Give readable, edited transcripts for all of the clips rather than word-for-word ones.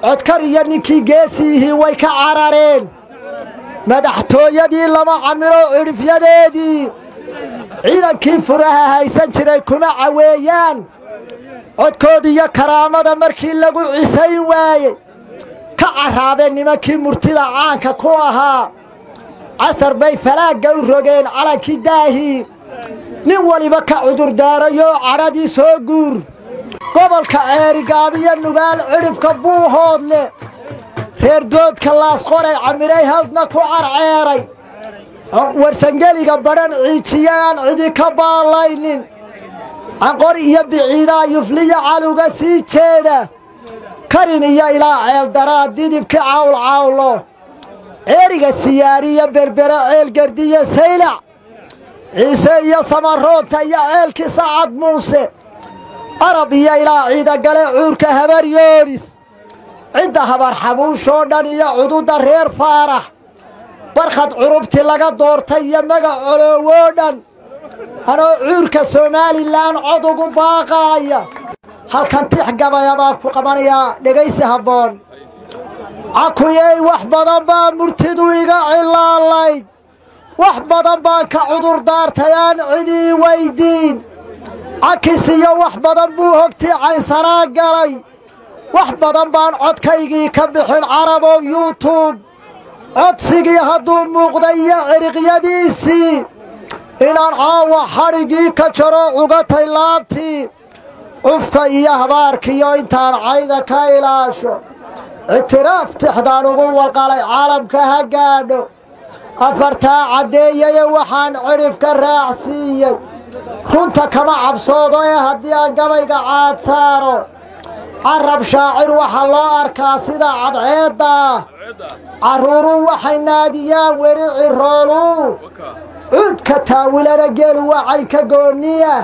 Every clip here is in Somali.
codkariya ninkii geesiihii way ka carareen madaxtooyadii lama camiro cirifyadeedii ciidankii furaha haysan jiray kuma caweeyaan codkoodiyo karaamada markii lagu cisayn waayey ka carraabeen nimankii murtida caanka ku ahaa casar bay falaagga u rogeen calankii daahii nin waliba ka cudurdaarayoo cadhadii soo guur gobolka ceerigaabiyo nugaal cidhibka buuhoodle reer doodka laasqoray camiray hawdna ku carceeray warsangeliga badhan ciijiyaan cidi ka baallaynin canqor iyo biciidaa yufliya caluga sii jeeda karin iyo ilaa ceeldaraa didibki cawlcawlo ceeriga siyaariyo berbere ceelgardiyo saylac ciise iyo samaroonta iyo ceelkii sacad muuse arab iyo ilaa ciidagale cuurka habar yoonis cidda habar xabuushoo dhan iyo cududda reer faarax barkhad curubti laga doortay iyo magac coloowoo dhan anoo cuurka somalilan cod ugu baaqaaya halkan tix gabaya baan ku qabanayaa dhegaysi habboon cakuyey wax badan baa murtidu iga cilaalayd wax badan baan ka cudurdaartay aan cidii weyddiin cakis iyo wax badan buu hogtii caynsanaa galay wax badan baan codkaygii ka bixin carabow yuutub codsigii hadduu muuqday iyo ciriqyadiisii inaan caawa xadhiggii ka jaro cugatay laabtii cufka iyo habaarkiyo intaan cayda ka ilaasho ictiraaf tixdaan ugu walqalay caalamka ha gaadho afartaa caddeeyaye waxaan cidhifka raacsiiyey runta kama cabsoodo ee haddii aan gabayga caad saaro carab shaacir waxaa loo arkaa sida cadceeddaa carruuruu waxay naadiyaan weli cirooluu cuudka taawilana geelu waa caynka goonniya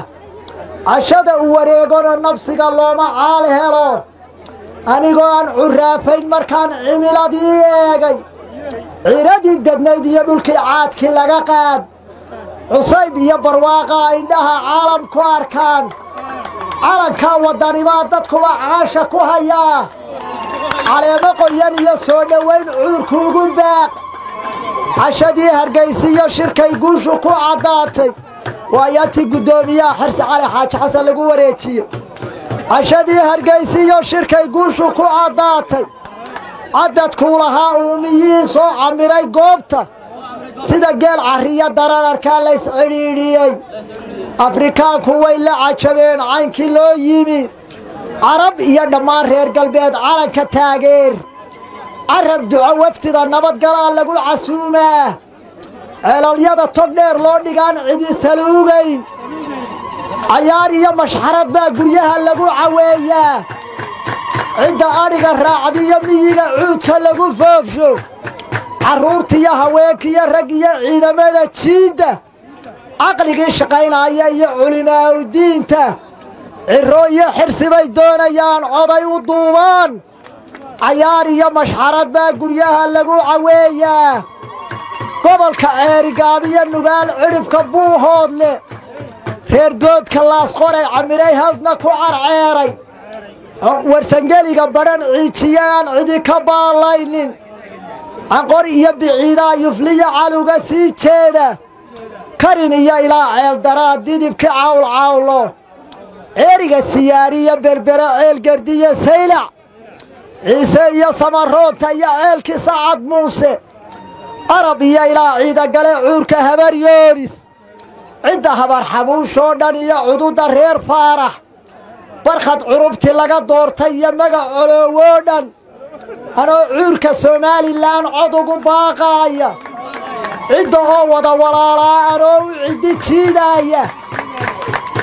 cashada u wareegona nafsiga looma caal helo anigoo aan curraafayn markaan cimiladii eegay ciiradii dadnayd iyo dhulkii caadkii laga qaad cusayb iyo barwaaqaa indhaha caalamku arkaan calankaa waddanibaa dadkuba caasha ku hayaa caleemo qoyan iyo soo dhowayn cuurku ugu baaq cashadii hargaysiyo shirkay guushu ku caddaatay waayaantii guddoomiyaha xirsi cali xaaji xasan lagu wareejiye cashadii hargaysiyo shirkay guushu ku caddaatay caddadkuu lahaa uumiyihii soo camiray goobta sida geel carriya darararkaa lays cidhiidhiyey afrikaanku way la cajabeen caynkii loo yimi carab iyo dhammaan reer galbeed calanka taageer carab duco waftida nabadgalaa lagu casuumaa ceelalyada tog dheer loo dhigaan cidi saluugayn cayaar iyo mashxarad baa guryaha lagu caweeyaa cidda adhiga raacdiyo miyiga cuudka lagu foofsho carruurtiyo haweenkiyo rag iyo ciidamada jiidda caqligii shaqaynaya iyo culimaa'udiinta cirro iyo xirsi bay doonayaan coday u duubaan cayaar iyo mashxarad baa guryaha lagu caweeyaa gobolka ceerigaabiyo nugaal cidhibka buuhoodle reer doodka laasqoray camiray hawdna ku carceeray warsangeliga badhan ciijiyaan cidi ka baallaynin canqor iyo biciidaa yufliya caluga sii jeeda karin iyo ilaa ceeldaraa didibki cawlcawlo ceeriga siyaariyo berbere ceelgardiyo saylac ciise iyo samaroonta iyo ceelkii sacad muuse arab iyo ilaa ciidagale cuurka habar yoonis cidda habar xabuushoo dhan iyo cududda reer faarax barkhad curubti laga doortay iyo magac coloowoo dhan anoo cuurka somalilan cod ugu baaqaaya cidda oo wada walaalaa anoo u ciddi jiidaaya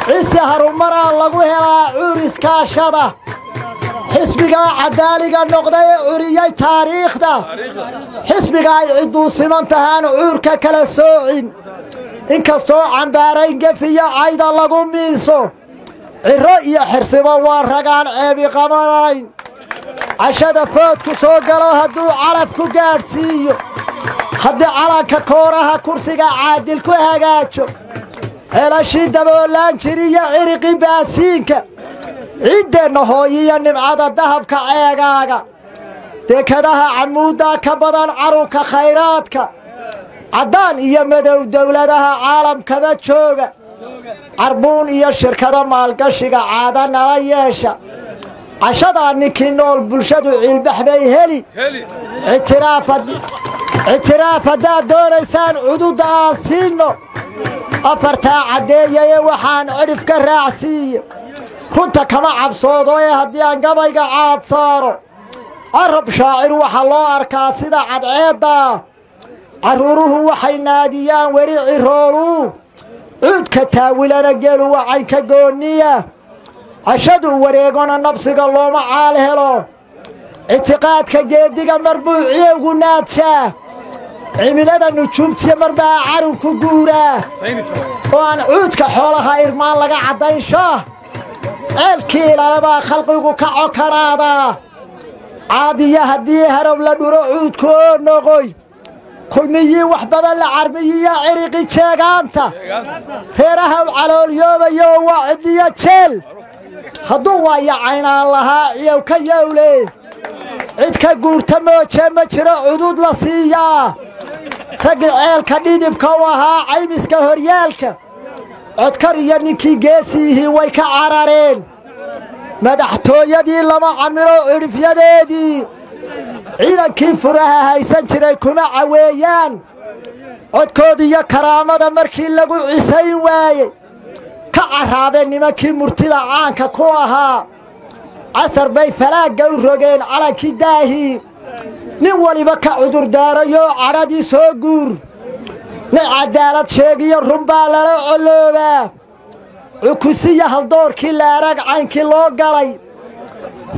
cisi harumaraa lagu helaa cuur iskaashada xisbigaa cadaaliga noqday ee curiyey taariikhda xisbiga ay cidduu siman tahaan cuurka kala soocin inkastoo cambaarayn gefiyo cayda lagu miiso cirro iyo xirsiba waa ragaan ceebi qabanayn cashada foodku soo galo hadduu calaf ku gaadhsiiyo haddii calanka kooraha kursiga caadil ku hagaajo ceelashii daboolaan jiriyo ciriqi baasiinka ciiddeenna hooyiyo nimcada dahabka ceegaaga dekadaha camuudda ka badan carunka khayraadka caddaan iyo madow dowladaha caalamkaba jooga carbuun iyo shirkada maalgashiga caada nala yeesha cashadaa ninkii nool bulshadu ciilbax bay heli ictiraaf haddaad doonaysaan cududda aan siinno afartaa caddeeyaye waxaan cidhif ka raacsiiye runta kama cabsoodo ee haddii aan gabayga caad saaro carab shaacir waxaa loo arkaa sida cadceeddaa carruuruhu waxay naadiyaan weli cirooluu cuudka taawilana geelu wacaynka goonniya cashadu wareegona nabsiga looma caal helo ictiqaadka geediga mar buu ciyowgu naadshaa cimilada nujuubtiya mar baa carunku guuraa oo aan cuudka xoolaha irmaan laga caddaynshaa ceelkii ilaalabaa khalqigu ka cokanaadaa caadiya haddii harow la dhuro cuudku oo noqoy kulmiyii wax badan la carmiyiya ciriqi jeegaanta reeraha u caloolyoobayo waa ciddiya jeel hadduu waayacaynaan lahaa ciyow ka yowle cid ka guurta mooje ma jiro cudud la siiyaa raggi ceelka dhidibka u ahaa caymiska horyaalka codkar iyo ninkii geesiihii way ka carareen madaxtooyadii lama camiro cidhifyadeedii ciidankii furaha haysan jiray kuma caweeyaan codkooda iyo karaamada markii lagu cisayn waayey ka carraabeen nimankii murtida caanka ku ahaa casar bay falaagga u rogeen calankii daahii nin waliba ka cudurdaarayoo cadhadii soo guur nin cadaalad sheegiyo runbaa lala colloobaa cukusiya haldoorkii laarag caynkii loo galay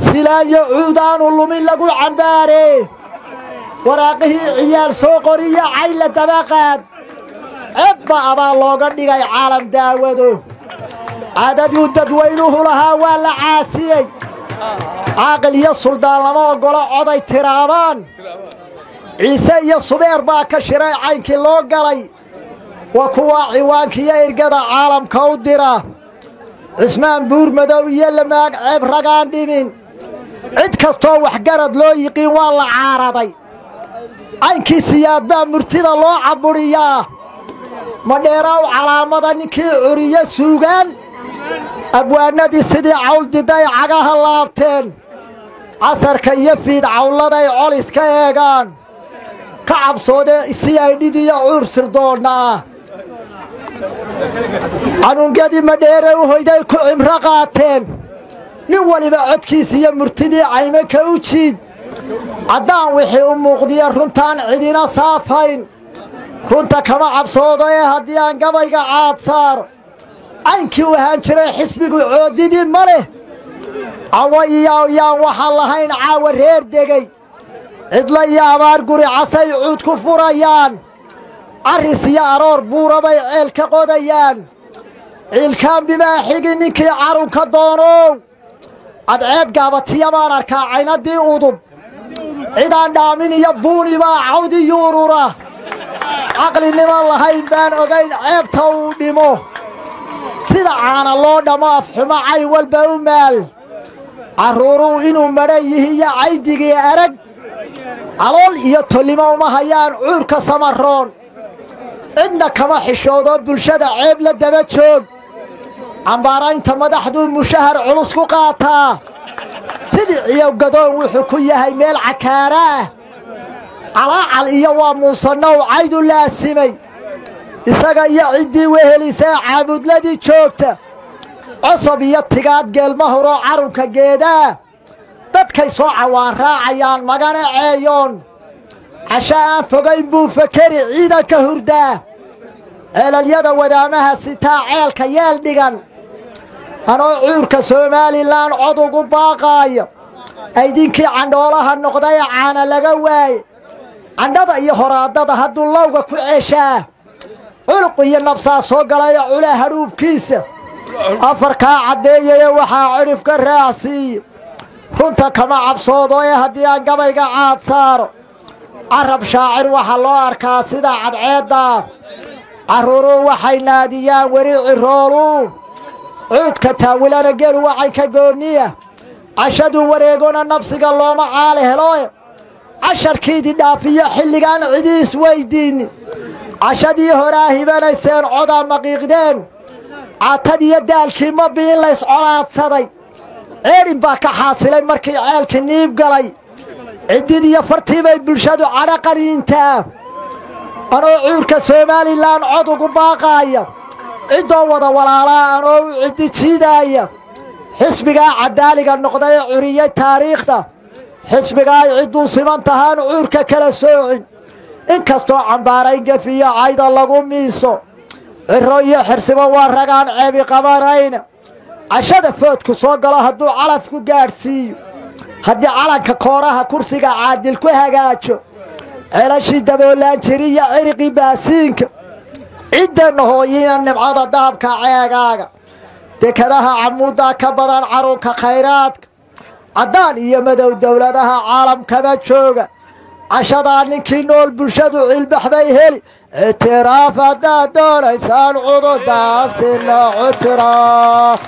silaanyo cuudaanu lumin lagu cambaaree waraaqihii ciyaal soo qoriyo cayla dabaqaad ceebba abaa looga dhigay caalam daawado caadaduu dadweynuhu lahaa waa la caasiyey caaqil iyo suldaan lama oggolo coday tiraabaan ciise iyo subeer baa ka shiray caynkii loo galay waa kuwaa ciwaankiiyo ergada caalamka u dira cismaan buur madow iyo lamaag ceeb ragaan dhimin cid kastoo waxgarad loo yiqiin waa la caaraday caynkii siyaad baa murtida loo cabudhiyaa madheeraw calaamada ninkii curiye suugaan abwaanadii sidii cawldiday cagaha laabteen casarka iyo fiid cawladay colis ka eegaan ka cabsoode si ay dhidiyo cuur sirdoonna ah canuungadii madheere u hoyday ku cimro qaateen nin waliba codkiisiiyo murtidii caymanka u jiid caddaan wixii u muuqdiya runtaan cidina saafayn runta kama cabsoodo ee haddii aan gabayga caad saaro caynkii u ahaan jiray xisbigu coodidii ma leh cawo iyo yaan waxaan lahayn caawa reer degey cidla iyo abaar guri casay cuud ku furayaan carris iyo aroor buurabay ceel ka qodayaan ciilkaan bimaa xigi ninkii carunka doonow cadceed gaabatiya baan arkaa caynadii udub cidaan dhaamin iyo buuni baa cawdi yuurura caqliniman lahayn baan ogayn ceebta uu dhimo sida caana loo dhammo afxumo cayn walba u maal carruuruu inuu madhan yihiiyo caydigii arag calool iyo tollimo uma hayaan cuurka samaroon cidna kama xishoodo bulshada ceeb la daba joog cambaaraynta madaxduu mushahar culus ku qaataa sidii ciyow gadoon wuxuu ku yahay meel cakaara ah calaacal iyo waa muusanow caydu laasimay isaga iyo ciddii wehelisee caabudladii joogta cosob iyo tigaad geelma huroo carunka geedaa dadkay soo cawaan raacayaan magana ceeyoon casha aan fogayn buu fakeri ciidanka hurdaa ceelalyada wadaamaha sitaa ceelka yeel dhigan anoo cuurka somalilan cod ugu baaqaayo aydinkii candhoolaha noqday caana laga waaye candhada iyo horaadada hadduu lowga ku ceeshaa culuq iyo nabsaa soo galaya culaa hadhuubkiisa afarkaa caddeeyaye waxaa cidhif ka raacsiiye runta kama cabsoodo ee haddii aan gabayga caad saaro carab shaacir waxaa loo arkaa sida cadceeddaa carruuruu waxay naadiyaan weli cirooluu cuudka taawilana geelu wacaynka goonniya cashaduu wareegona nabsiga looma caali helo casharkiidii dhaafiyo xilligaan cidiis weydiinin cashadii horaa hibanayseen codaa maqiiqdeen caatadiiyo daalkii mabiin lays colaadsaday ceedhin baa ka xaasilay markii ceelkii niib galay ciddid iyo fartii bay bulshadu cadho qaniintaa anoo cuurka somalilan cod ugu baaqaaya ciddoo wada walaalaa anoo u ciddi jiidaaya xisbigaa cadaaliga noqday ee curiyey taariikhda xisbigaa ay cidduu siman tahaan cuurka kala soocin inkastoo cambaarayn gefiyo cayda lagu miiso ciro iyo xirsibo waa ragaan ceebi qabanayna cashada foodku soo galo hadduu calafku gaadhsiiyo haddii calanka kooraha kursiga caadil ku hagaajo ceelashii daboolaan jiriyo ciriqii baasiinka ciddeenna hooyiina nimcada dahabka ceegaaga dekadaha camuuddaa ka badan carunka khayraadka caddaan iyo madow dowladaha caalamkaba jooga cashadaa ninkii nool bulshadu cilbax bay heli ictiraaf haddaad doonaysaan cududaasina cutiraaf